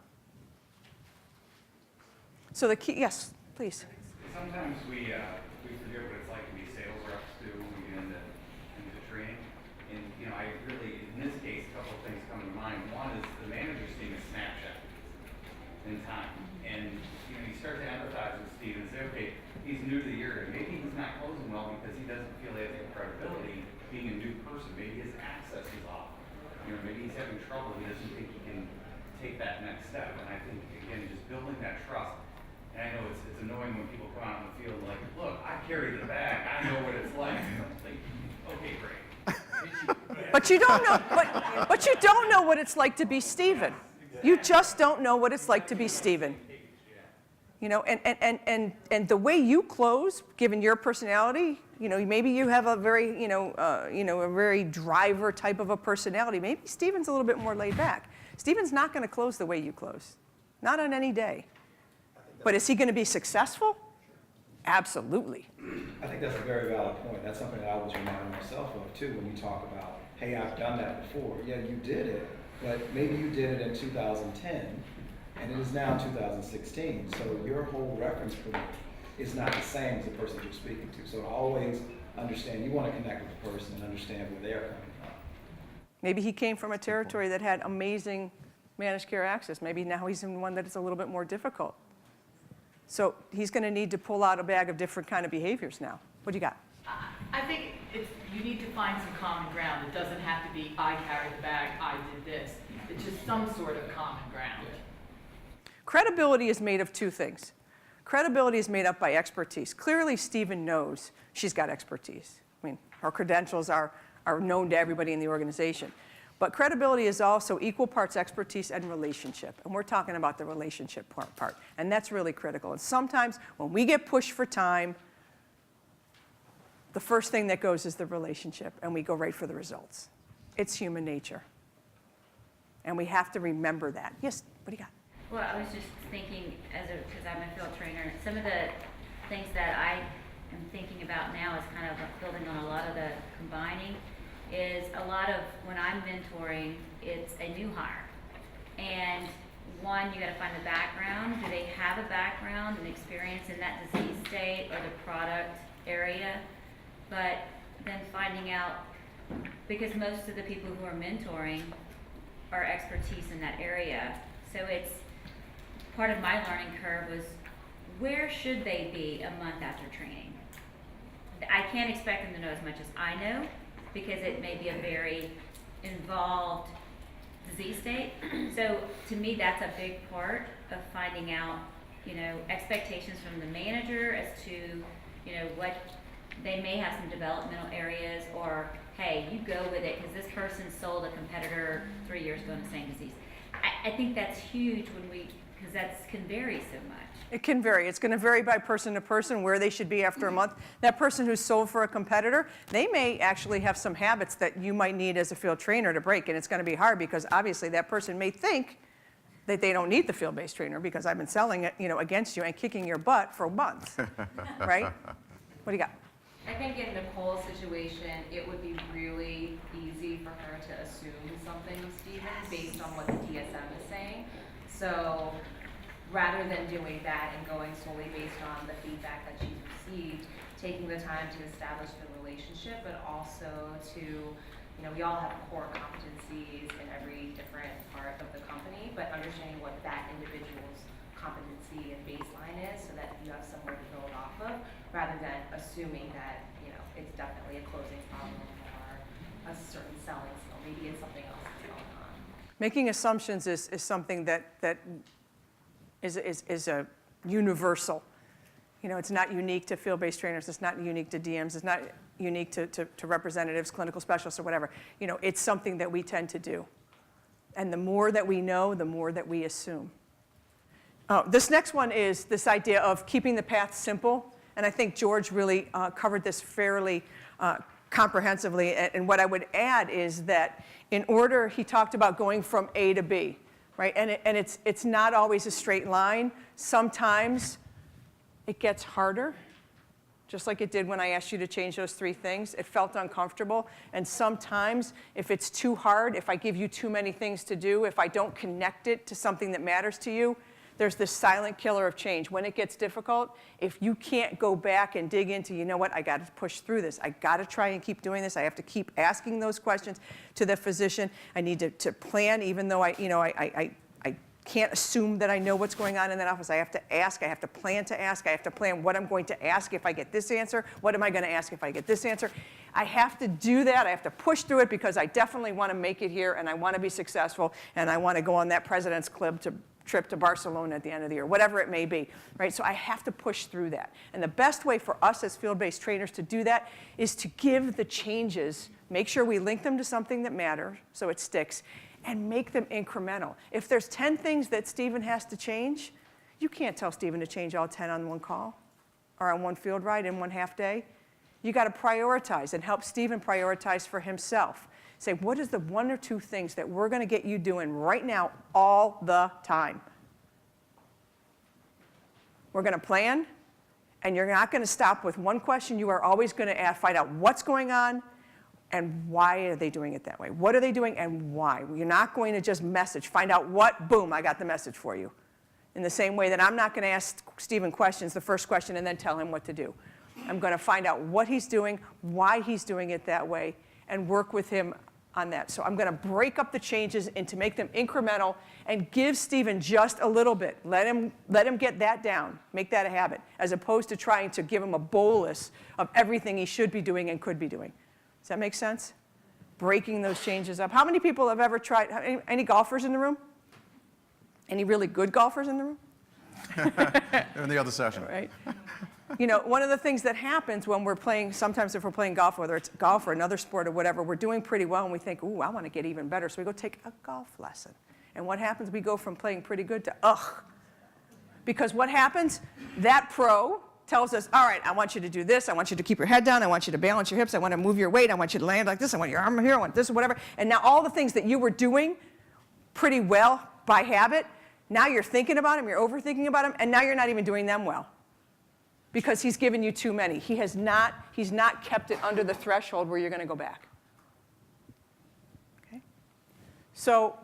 So the key, yes, please. Sometimes we forget what it's like to be sales reps too when we get into training. And I really, in this case, a couple of things come to mind. One is the manager's seeing a snapshot in time, and you start to empathize with Steve and say, okay, he's new to the area. Maybe he's not closing well because he doesn't feel he has the credibility being a new person. Maybe his access is off. Maybe he's having trouble. He doesn't think he can take that next step. And I think again, just building that trust. And I know it's annoying when people come out in the field like, look, I carry the bag. I know what it's like. Like, okay, great. But you don't know. But you don't know what it's like to be Stephen. You just don't know what it's like to be Stephen. And the way you close, given your personality, maybe you have a very, a very driver type of a personality. Maybe Stephen's a little bit more laid back. Stephen's not going to close the way you close, not on any day. But is he going to be successful? Absolutely. I think that's a very valid point. That's something that I was reminding myself of too when you talk about, hey, I've done that before. Yeah, you did it, but maybe you did it in 2010, and it is now 2016. So your whole reference point is not the same as the person you're speaking to. So to always understand, you want to connect with the person and understand where they're coming from. Maybe he came from a territory that had amazing managed care access. Maybe now he's in one that is a little bit more difficult. So he's going to need to pull out a bag of different kind of behaviors now. What do you got? I think you need to find some common ground. It doesn't have to be, I carried the bag, I did this. It's just some sort of common ground. Credibility is made of two things. Credibility is made up by expertise. Clearly, Stephen knows she's got expertise. I mean, her credentials are known to everybody in the organization. But credibility is also equal parts expertise and relationship. And we're talking about the relationship part. And that's really critical. And sometimes when we get pushed for time, the first thing that goes is the relationship, and we go right for the results. It's human nature. And we have to remember that. Yes, what do you got? Well, I was just thinking, because I'm a field trainer, some of the things that I am thinking about now is kind of building on a lot of the combining, is a lot of, when I'm mentoring, it's a new hire. And one, you gotta find the background. Do they have a background and experience in that disease state or the product area? But then finding out, because most of the people who are mentoring are expertise in that area. So it's, part of my learning curve was, where should they be a month after training? I can't expect them to know as much as I know, because it may be a very involved disease state. So to me, that's a big part of finding out, expectations from the manager as to, what they may have some developmental areas, or, hey, you go with it because this person sold a competitor 3 years ago in the same disease. I think that's huge because that can vary so much. It can vary. It's going to vary by person to person where they should be after a month. That person who's sold for a competitor, they may actually have some habits that you might need as a field trainer to break, and it's going to be hard because obviously that person may think that they don't need the field-based trainer because I've been selling it, against you and kicking your butt for months, right? What do you got? I think in Nicole's situation, it would be really easy for her to assume something of Stephen based on what the DSM is saying. So rather than doing that and going solely based on the feedback that she's received, taking the time to establish the relationship, but also to, we all have core competencies in every different part of the company, but understanding what that individual's competency and baseline is so that you have somewhere to build off of, rather than assuming that, it's definitely a closing problem or a certain selling skill. Maybe it's something else that's going on. Making assumptions is something that is a universal. It's not unique to field-based trainers. It's not unique to DMs. It's not unique to representatives, clinical specialists, or whatever. It's something that we tend to do. And the more that we know, the more that we assume. This next one is this idea of keeping the path simple. And I think George really covered this fairly comprehensively. And what I would add is that in order, he talked about going from A to B, right? And it's not always a straight line. Sometimes it gets harder, just like it did when I asked you to change those 3 things. It felt uncomfortable. And sometimes, if it's too hard, if I give you too many things to do, if I don't connect it to something that matters to you, there's this silent killer of change. When it gets difficult, if you can't go back and dig into, you know what, I got to push through this. I got to try and keep doing this. I have to keep asking those questions to the physician. I need to plan, even though I can't assume that I know what's going on in that office. I have to ask. I have to plan to ask. I have to plan what I'm going to ask if I get this answer. What am I going to ask if I get this answer? I have to do that. I have to push through it because I definitely want to make it here, and I want to be successful, and I want to go on that President's Club trip to Barcelona at the end of the year, whatever it may be, right? So I have to push through that. And the best way for us as field-based trainers to do that is to give the changes, make sure we link them to something that matters so it sticks, and make them incremental. If there's 10 things that Stephen has to change, you can't tell Stephen to change all 10 on one call or on one field ride in one half day. You got to prioritize and help Stephen prioritize for himself. Say, what is the 1 or 2 things that we're going to get you doing right now all the time? We're going to plan, and you're not going to stop with one question. You are always going to find out what's going on and why are they doing it that way. What are they doing and why? You're not going to just message. Find out what, boom, I got the message for you. In the same way that I'm not going to ask Stephen questions, the first question, and then tell him what to do. I'm going to find out what he's doing, why he's doing it that way, and work with him on that. So I'm going to break up the changes and to make them incremental and give Stephen just a little bit. Let him get that down. Make that a habit, as opposed to trying to give him a bolus of everything he should be doing and could be doing. Does that make sense? Breaking those changes up. How many people have ever tried, any golfers in the room? Any really good golfers in the room? In the other session. Right. You know, one of the things that happens when we're playing, sometimes if we're playing golf, whether it's golf or another sport or whatever, we're doing pretty well and we think, ooh, I want to get even better. So we go take a golf lesson. And what happens? We go from playing pretty good to ugh. Because what happens? That pro tells us, all right, I want you to do this. I want you to keep your head down. I want you to balance your hips. I want to move your weight. I want you to land like this. I want your arm here. I want this or whatever. And now all the things that you were doing pretty well by habit, now you're thinking about them, you're overthinking about them, and now you're not even doing them well. Because he's given you too many. He's not kept it under the threshold where you're going to go back. Okay? So,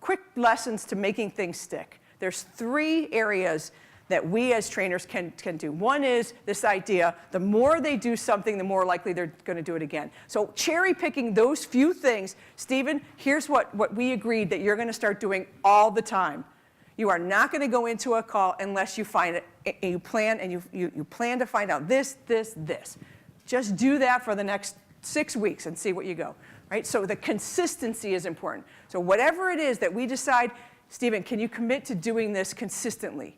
quick lessons to making things stick. There's 3 areas that we as trainers can do. One is this idea, the more they do something, the more likely they're going to do it again. So cherry picking those few things, Stephen, here's what we agreed that you're going to start doing all the time. You are not going to go into a call unless you find it, you plan, and you plan to find out this. Just do that for the next 6 weeks and see what you go, right? So the consistency is important. So whatever it is that we decide, Stephen, can you commit to doing this consistently?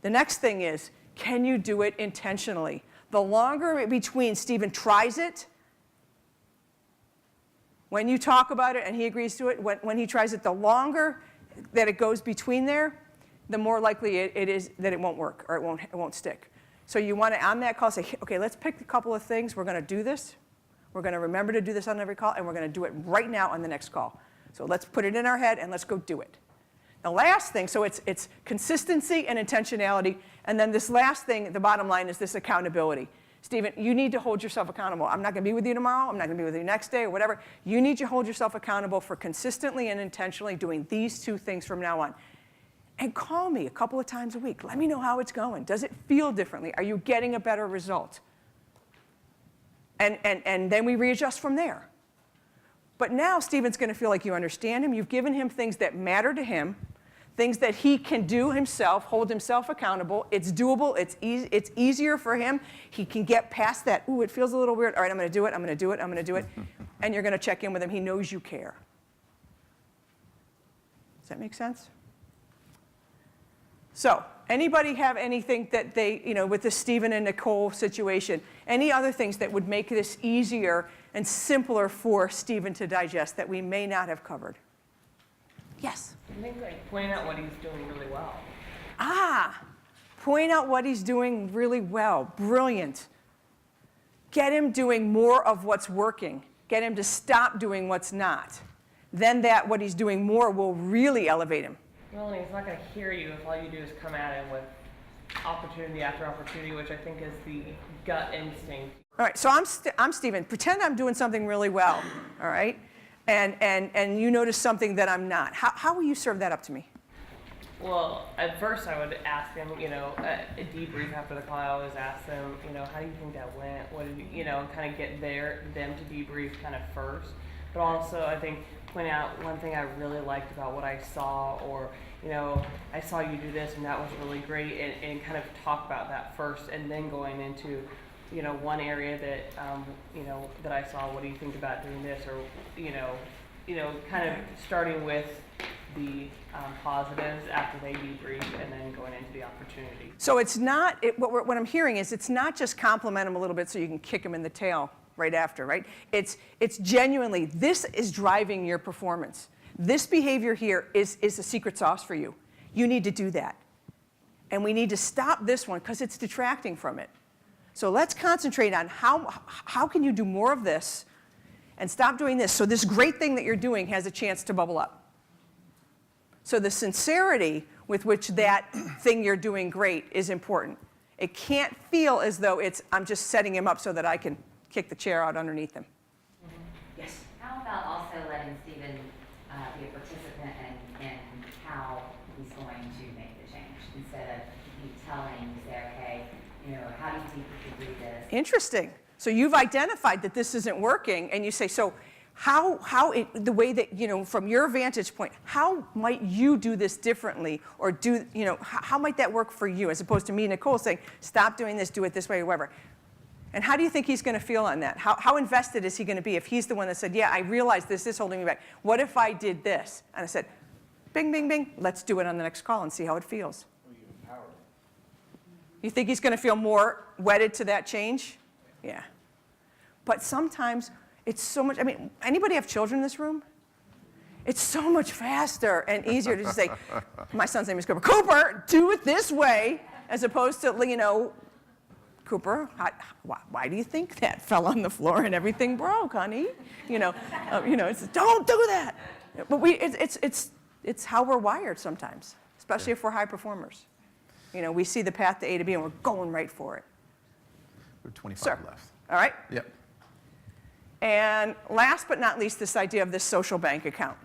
The next thing is, can you do it intentionally? The longer between Stephen tries it, when you talk about it and he agrees to it, when he tries it, the longer that it goes between there, the more likely it is that it won't work or it won't stick. So you want to, on that call, say, okay, let's pick a couple of things. We're going to do this. We're going to remember to do this on every call, and we're going to do it right now on the next call. So let's put it in our head, and let's go do it. The last thing, so it's consistency and intentionality, and then this last thing, the bottom line, is this accountability. Stephen, you need to hold yourself accountable. I'm not going to be with you tomorrow. I'm not going to be with you next day or whatever. You need to hold yourself accountable for consistently and intentionally doing these 2 things from now on. And call me a couple of times a week. Let me know how it's going. Does it feel differently? Are you getting a better result? And then we readjust from there. But now Stephen's going to feel like you understand him. You've given him things that matter to him, things that he can do himself, hold himself accountable. It's doable. It's easier for him. He can get past that, ooh, it feels a little weird. All right, I'm going to do it. I'm going to do it. I'm going to do it. And you're going to check in with him. He knows you care. Does that make sense? So, anybody have anything that they, with the Stephen and Nicole situation, any other things that would make this easier and simpler for Stephen to digest that we may not have covered? Yes? I think point out what he's doing really well. Point out what he's doing really well. Brilliant. get him doing more of what's working, get him to stop doing what's not. Then that what he's doing more will really elevate him. Well, and he's not going to hear you if all you do is come at him with opportunity after opportunity, which I think is the gut instinct. All right, so I'm Stephen. Pretend I'm doing something really well, all right? And you notice something that I'm not. How will you serve that up to me? Well, at first I would ask him, a debrief after the call. I always ask them, how do you think that went? What did you, kind of get them to debrief kind of first. But also, I think, point out one thing I really liked about what I saw, or, I saw you do this and that was really great, and kind of talk about that first, and then going into, one area that, that I saw, what do you think about doing this, or, kind of starting with the positives after they debrief, and then going into the opportunity. So it's not, what I'm hearing is it's not just compliment him a little bit so you can kick him in the tail right after, right? It's genuinely, this is driving your performance. This behavior here is a secret sauce for you. You need to do that. And we need to stop this one because it's detracting from it. So let's concentrate on how can you do more of this and stop doing this so this great thing that you're doing has a chance to bubble up. So the sincerity with which that thing you're doing great is important. It can't feel as though I'm just setting him up so that I can kick the chair out underneath him. Yes. How about also letting Stephen be a participant in how he's going to make the change, instead of you telling him, you say, okay, how do you think we can do this? Interesting. So you've identified that this isn't working, and you say, so the way that, from your vantage point, how might you do this differently, or how might that work for you, as opposed to me, Nicole, saying, stop doing this, do it this way, or whatever. And how do you think he's going to feel on that? How invested is he going to be if he's the one that said, yeah, I realize this is holding me back. What if I did this? And I said, bing, bing, bing, let's do it on the next call and see how it feels. You think he's going to feel more wedded to that change? Yeah. But sometimes it's so much, anybody have children in this room? It's so much faster and easier to just say, my son's name is Cooper. Cooper, do it this way, as opposed to, Cooper, why do you think that fell on the floor and everything broke, honey? It's don't do that. But it's how we're wired sometimes, especially if we're high performers. We see the path to A to B and we're going right for it. We have 25 Sir. left. All right? Yep. And last but not least, this idea of this social bank account.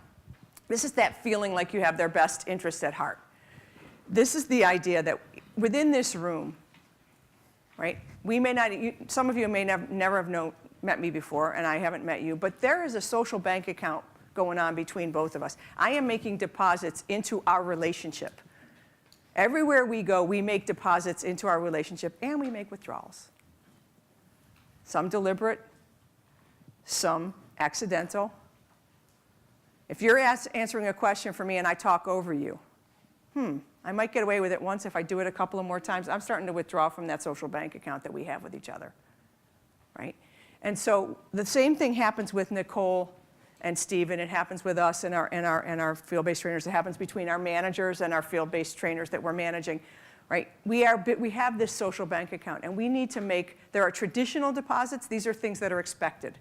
This is that feeling like you have their best interest at heart. This is the idea that within this room, right, we may not, some of you may never have met me before, and I haven't met you, but there is a social bank account going on between both of us. I am making deposits into our relationship. Everywhere we go, we make deposits into our relationship, and we make withdrawals. Some deliberate, some accidental. If you're answering a question for me and I talk over you, I might get away with it once. If I do it a couple of more times, I'm starting to withdraw from that social bank account that we have with each other, right? And so the same thing happens with Nicole and Stephen. It happens with us and our field-based trainers. It happens between our managers and our field-based trainers that we're managing, right? We have this social bank account, and we need to there are traditional deposits. These are things that are expected.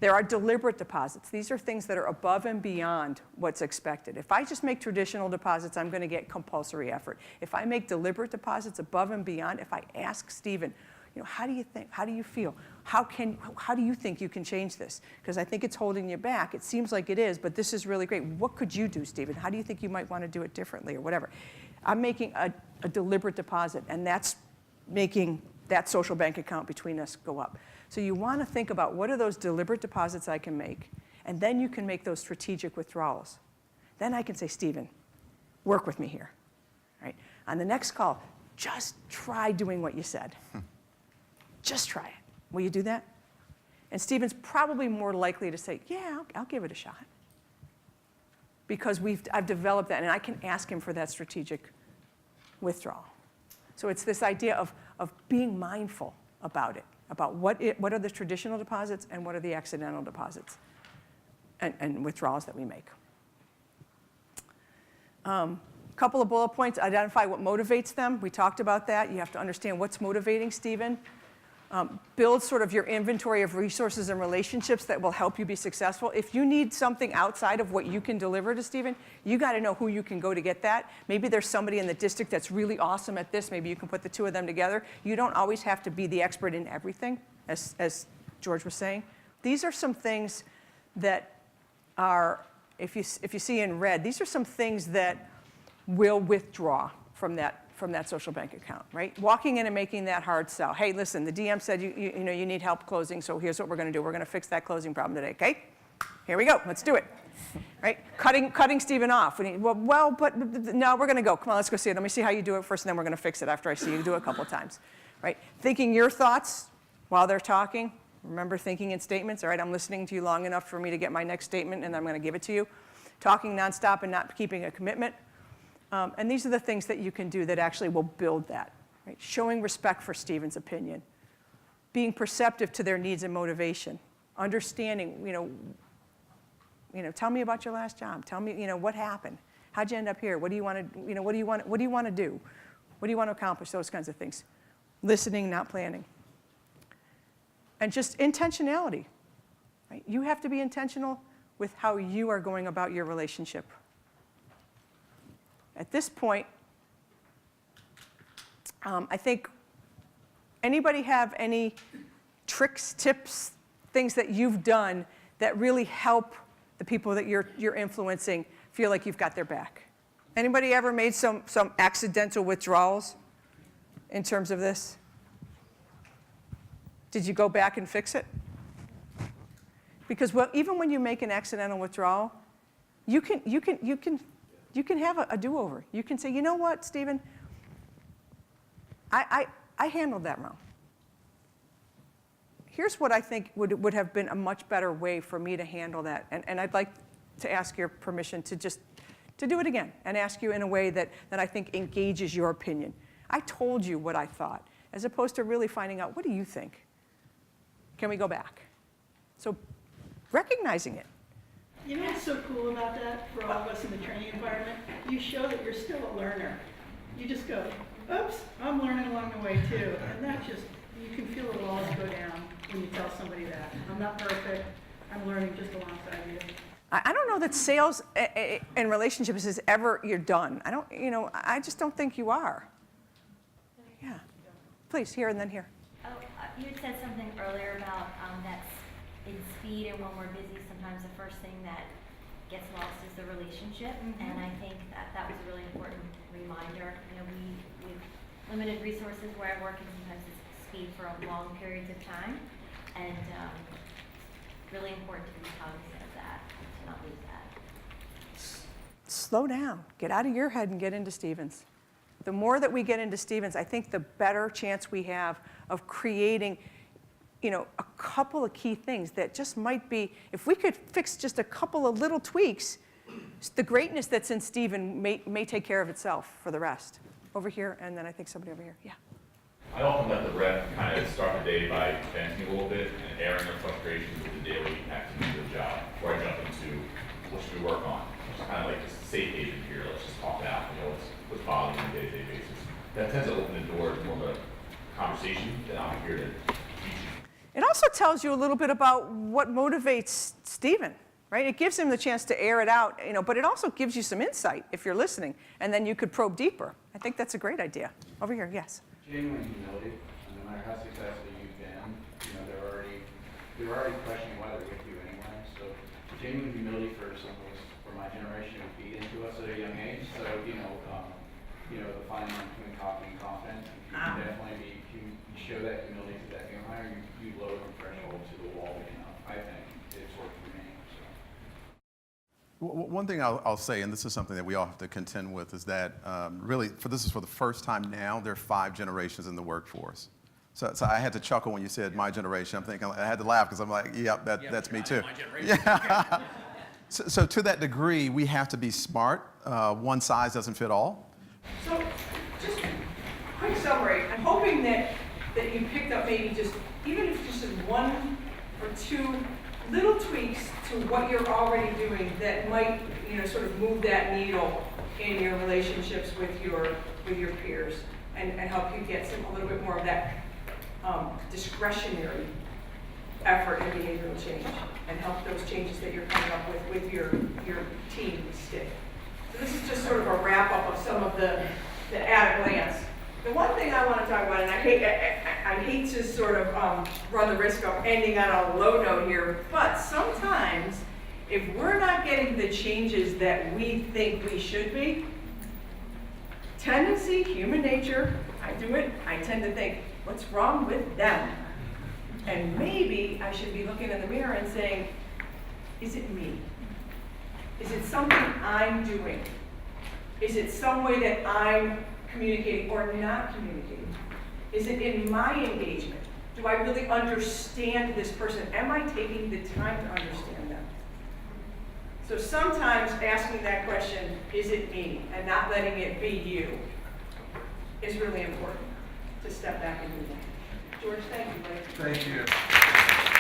There are deliberate deposits. These are things that are above and beyond what's expected. If I just make traditional deposits, I'm going to get compulsory effort. If I make deliberate deposits above and beyond, if I ask Stephen, how do you think? How do you feel? How do you think you can change this? Because I think it's holding you back. It seems like it is, but this is really great. What could you do, Stephen? How do you think you might want to do it differently, or whatever? I'm making a deliberate deposit, and that's making that social bank account between us go up. So you want to think about what are those deliberate deposits I can make, and then you can make those strategic withdrawals. Then I can say, Stephen, work with me here. Right? On the next call, just try doing what you said. Just try it. Will you do that? And Stephen's probably more likely to say, yeah, I'll give it a shot. Because I've developed that, and I can ask him for that strategic withdrawal. So it's this idea of being mindful about it, about what are the traditional deposits and what are the accidental deposits and withdrawals that we make. Couple of bullet points. Identify what motivates them. We talked about that. You have to understand what's motivating Stephen. Build sort of your inventory of resources and relationships that will help you be successful. If you need something outside of what you can deliver to Stephen, you got to know who you can go to get that. Maybe there's somebody in the district that's really awesome at this. Maybe you can put the two of them together. You don't always have to be the expert in everything, as George was saying. These are some things that are, if you see in red, these are some things that will withdraw from that social bank account, right? Walking in and making that hard sell. Hey, listen, the DM said you need help closing, so here's what we're going to do. We're going to fix that closing problem today, okay? Here we go. Let's do it, right? Cutting Stephen off. But no, we're going to go. Come on, let's go see it. Let me see how you do it first, and then we're going to fix it after I see you do it a couple of times, right? Thinking your thoughts while they're talking. Remember thinking in statements. All right, I'm listening to you long enough for me to get my next statement, and I'm going to give it to you. Talking nonstop and not keeping a commitment. And these are the things that you can do that actually will build that, right? Showing respect for Stephen's opinion, being perceptive to their needs and motivation, understanding, tell me about your last job. Tell me, what happened? How'd you end up here? What do you want to, what do you want to do? What do you want to accomplish? Those kinds of things. Listening, not planning. And just intentionality, right? You have to be intentional with how you are going about your relationship. At this point, I think, anybody have any tricks, tips, things that you've done that really help the people that you're influencing feel like you've got their back? Anybody ever made some accidental withdrawals in terms of this? Did you go back and fix it? Because even when you make an accidental withdrawal, you can have a do-over. You can say, you know what, Stephen, I handled that wrong. Here's what I think would have been a much better way for me to handle that. And I'd like to ask your permission to do it again and ask you in a way that I think engages your opinion. I told you what I thought, as opposed to really finding out, what do you think? Can we go back? So recognizing it. You know what's so cool about that for all of us in the training environment? You show that you're still a learner. You just go, oops, I'm learning along the way too. And that just, you can feel the walls go down when you tell somebody that. I'm not perfect, I'm learning just alongside you. I don't know that sales and relationships is ever, you're done. I just don't think you are. Yeah. Please, here and then here. Oh, you had said something earlier about that's in speed, and when we're busy, sometimes the first thing that gets lost is the relationship. And I think that was a really important reminder. We with limited resources where I work, and sometimes it's speed for long periods of time, and really important to be cognizant of that, to not lose that. Slow down. Get out of your head and get into Stephen's. The more that we get into Stephen's, I think the better chance we have of creating, a couple of key things that just might be, if we could fix just a couple of little tweaks, the greatness that's in Stephen may take care of itself for the rest. Over here, and then I think somebody over here. Yeah. I often let the rep kind of start the day by venting a little bit and airing their frustrations with the daily activities of the job before I jump into what should we work on. It's kind of like this safe haven here. Let's just talk it out. What's bothering you on a day-to-day basis. That tends to open the door to more of a conversation that I'm here to teach you. It also tells you a little bit about what motivates Stephen, right? It gives him the chance to air it out, but it also gives you some insight if you're listening, and then you could probe deeper. I think that's a great idea. Over here, yes. Genuine humility, no matter how successful you've been, they're already questioning why they're with you anyway. So genuine humility for my generation was beat into us at a young age. So the fine line between cocky and confident. You can definitely you show that humility to that young hire, you lower the threshold to the wall. I think it's worked for me. So. One thing I'll say, and this is something that we all have to contend with, is that really, this is for the first time now, there are 5 generations in the workforce. So I had to chuckle when you said my generation. I'm thinking, I had to laugh because I'm like, yep, that's me too. My generation. Yeah. Okay. So to that degree, we have to be smart. One size doesn't fit all. So just a quick summary. I'm hoping that you picked up maybe just, even if just 1 or 2 little tweaks to what you're already doing that might, sort of move that needle in your relationships with your peers and help you get a little bit more of that discretionary effort in behavioral change and help those changes that you're coming up with your team stick. So this is just sort of a wrap up of some of the at a glance. The one thing I want to talk about, and I hate to sort of run the risk of ending on a low note here, but sometimes if we're not getting the changes that we think we should be, tendency, human nature, I do it, I tend to think, what's wrong with them? And maybe I should be looking in the mirror and saying, is it me? Is it something I'm doing? Is it some way that I'm communicating or not communicating? Is it in my engagement? Do I really understand this person? Am I taking the time to understand them? So sometimes asking that question, is it me, and not letting it be you, is really important to step back and do that. George, thank you. Thank you.